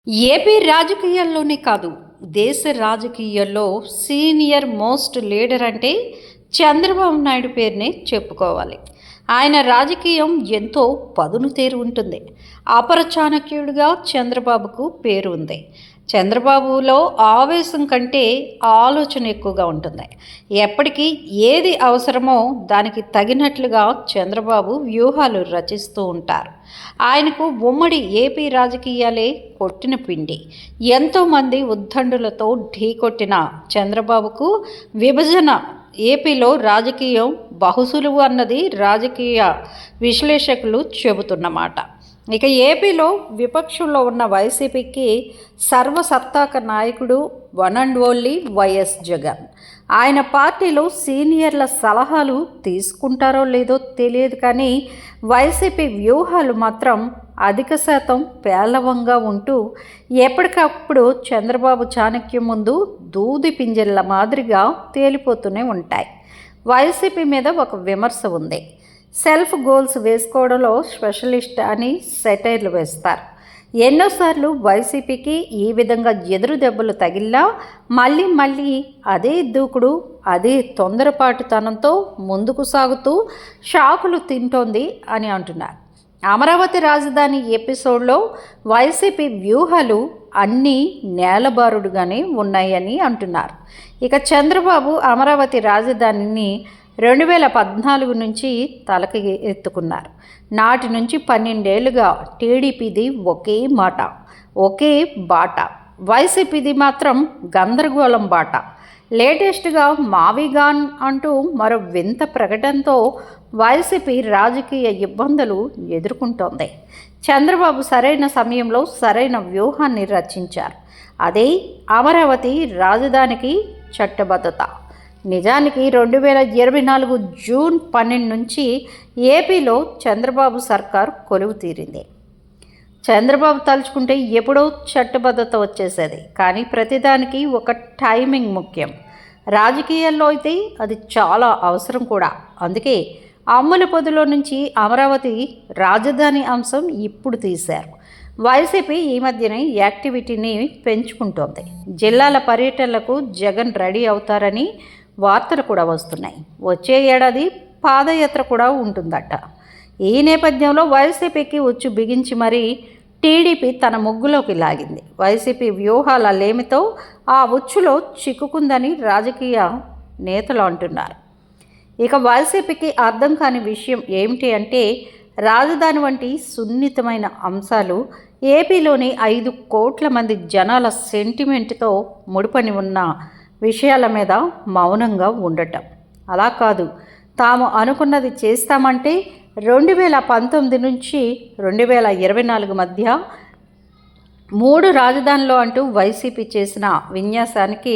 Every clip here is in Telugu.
ఏపీ రాజకీయాల్లోనే కాదు, దేశ రాజకీయాల్లో సీనియర్ మోస్ట్ లీడర్ అంటే చంద్రబాబు నాయుడు పేరునే చెప్పుకోవాలి. ఆయన రాజకీయం ఎంతో పదును తేరి ఉంటుంది. అపర చాణక్యుడిగా చంద్రబాబుకు పేరు ఉంది. చంద్రబాబులో ఆవేశం కంటే ఆలోచన ఎక్కువగా ఉంటుంది. ఎప్పటికీ ఏది అవసరమో దానికి తగినట్లుగా చంద్రబాబు వ్యూహాలు రచిస్తూ ఉంటారు. ఆయనకు ఉమ్మడి ఏపీ రాజకీయాలే కొట్టిన పిండి. ఎంతోమంది ఉద్దండులతో ఢీకొట్టిన చంద్రబాబుకు విభజన ఏపీలో రాజకీయం బహుసులువు అన్నది రాజకీయ విశ్లేషకులు చెబుతున్నమాట. ఇక ఏపీలో విపక్షంలో ఉన్న వైసీపీకి సర్వసత్తాక నాయకుడు one and only YS Jagan. ఆయన పార్టీలో సీనియర్ల సలహాలు తీసుకుంటారో లేదో తెలియదు, కానీ వైసీపీ వ్యూహాలు మాత్రం అధిక శాతం పేలవంగా ఉంటూ ఎప్పటికప్పుడు చంద్రబాబు చాణక్యం ముందు దూది పింజల మాదిరిగా తేలిపోతూనే ఉంటాయి. వైసీపీ మీద ఒక విమర్శ ఉంది. సెల్ఫ్ గోల్స్ వేసుకోవడంలో స్పెషలిస్ట్ అని సెటైర్లు వేస్తారు. ఎన్నోసార్లు వైసీపీకి ఈ విధంగా ఎదురు దెబ్బలు తగిలినా మళ్ళీ అదే దూకుడు, అదే తొందరపాటుతనంతో ముందుకు సాగుతూ షాకులు తింటోంది అని అంటున్నారు. అమరావతి రాజధాని ఎపిసోడ్లో వైసీపీ వ్యూహాలు అన్నీ నేలబారుడుగానే ఉన్నాయని అంటున్నారు. ఇక చంద్రబాబు అమరావతి రాజధానిని 2014 నుంచి తలకి ఎత్తుకున్నారు. నాటి నుంచి 12 ఏళ్లుగా టీడీపీది ఒకే మాట, ఒకే బాట. వైసీపీది మాత్రం గందరగోళం బాట. లేటెస్ట్గా మావిగాన్ అంటూ మరో వింత ప్రకటనతో వైసీపీ రాజకీయ ఇబ్బందులు ఎదుర్కొంటోంది. చంద్రబాబు సరైన సమయంలో సరైన వ్యూహాన్ని రచించారు. అదే అమరావతి రాజధానికి చట్టబద్ధత. నిజానికి 2024 జూన్ 12 నుంచి ఏపీలో చంద్రబాబు సర్కార్ కొలువు తీరింది. చంద్రబాబు తలుచుకుంటే ఎప్పుడో చట్టబద్ధత వచ్చేసేది, కానీ ప్రతిదానికి ఒక టైమింగ్ ముఖ్యం. రాజకీయాల్లో అయితే అది చాలా అవసరం కూడా. అందుకే అమ్ముల పొదిలో నుంచి అమరావతి రాజధాని అంశం ఇప్పుడు తీశారు. వైసీపీ ఈ మధ్యనే యాక్టివిటీని పెంచుకుంటోంది. జిల్లాల పర్యటనలకు జగన్ రెడీ అవుతారని వార్తలు కూడా వస్తున్నాయి. వచ్చే ఏడాది పాదయాత్ర కూడా ఉంటుందట. ఈ నేపథ్యంలో వైసీపీకి ఉచ్చు బిగించి మరీ టీడీపీ తన ముగ్గులోకి లాగింది. వైసీపీ వ్యూహాల లేమితో ఆ ఉచ్చులో చిక్కుకుందని రాజకీయ నేతలు అంటున్నారు. ఇక వైసీపీకి అర్థం కాని విషయం ఏమిటి అంటే, రాజధాని వంటి సున్నితమైన అంశాలు ఏపీలోని 5 కోట్ల మంది జనాల సెంటిమెంట్తో ముడిపడి ఉన్న విషయాల మీద మౌనంగా ఉండటం. అలా కాదు, తాము అనుకున్నది చేస్తామంటే 2019 నుంచి 2024 మధ్య 3 రాజధానులు అంటూ వైసీపీ చేసిన విన్యాసానికి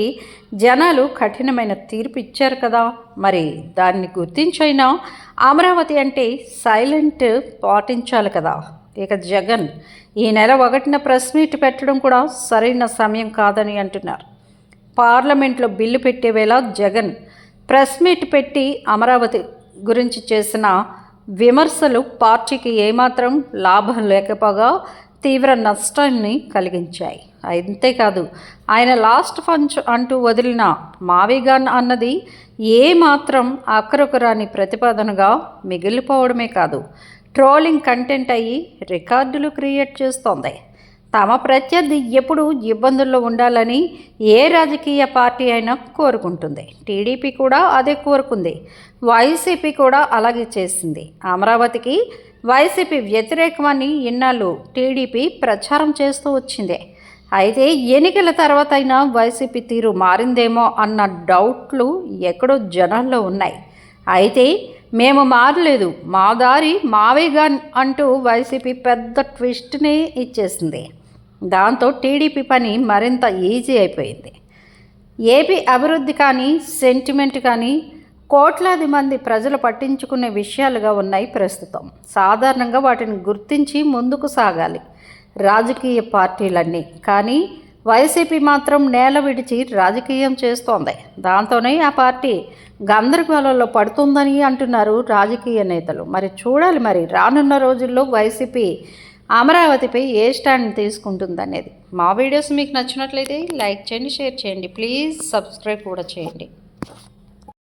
జనాలు కఠినమైన తీర్పు ఇచ్చారు కదా. మరి దాన్ని గుర్తించైనా అమరావతి అంటే సైలెంట్ పాటించాలి కదా. ఇక జగన్ ఈ నెల 1న ప్రెస్ మీట్ పెట్టడం కూడా సరైన సమయం కాదని అంటున్నారు. పార్లమెంట్లో బిల్లు పెట్టే వేళ జగన్ ప్రెస్ మీట్ పెట్టి అమరావతి గురించి చేసిన విమర్శలు పార్టీకి ఏమాత్రం లాభం లేకపోగా తీవ్ర నష్టాన్ని కలిగించాయి. అంతేకాదు, ఆయన లాస్ట్ పంచ్ అంటూ వదిలిన మావిగాన్ అన్నది ఏమాత్రం అక్కరొకరాని ప్రతిపాదనగా మిగిలిపోవడమే కాదు, ట్రోలింగ్ కంటెంట్ అయ్యి రికార్డులు క్రియేట్ చేస్తోంది. తమ ప్రత్యర్థి ఎప్పుడు ఇబ్బందుల్లో ఉండాలని ఏ రాజకీయ పార్టీ అయినా కోరుకుంటుంది. టీడీపీ కూడా అదే కోరుకుంది. వైసీపీ కూడా అలాగే చేసింది. అమరావతికి వైసీపీ వ్యతిరేకమని ఇన్నాళ్ళు టీడీపీ ప్రచారం చేస్తూ వచ్చింది. అయితే ఎన్నికల తర్వాత అయినా వైసీపీ తీరు మారిందేమో అన్న డౌట్లు ఎక్కడో జనాల్లో ఉన్నాయి. అయితే మేము మారలేదు, మా దారి మావేగా అంటూ వైసీపీ పెద్ద ట్విస్ట్ని ఇచ్చేసింది. దాంతో టీడీపీ పని మరింత ఈజీ అయిపోయింది. ఏపీ అభివృద్ధి కానీ సెంటిమెంట్ కానీ కోట్లాది మంది ప్రజలు పట్టించుకునే విషయాలుగా ఉన్నాయి ప్రస్తుతం. సాధారణంగా వాటిని గుర్తించి ముందుకు సాగాలి రాజకీయ పార్టీలన్నీ. కానీ వైసీపీ మాత్రం నేల విడిచి రాజకీయం చేస్తోంది. దాంతోనే ఆ పార్టీ గందరగోళంలో పడుతుందని అంటున్నారు రాజకీయ నేతలు. మరి చూడాలి, మరి రానున్న రోజుల్లో వైసీపీ అమరావతిపై ఏ స్టాండ్ తీసుకుంటుందనేది. మా వీడియోస్ మీకు నచ్చినట్లయితే లైక్ చేయండి, షేర్ చేయండి, ప్లీజ్ సబ్స్క్రైబ్ కూడా చేయండి.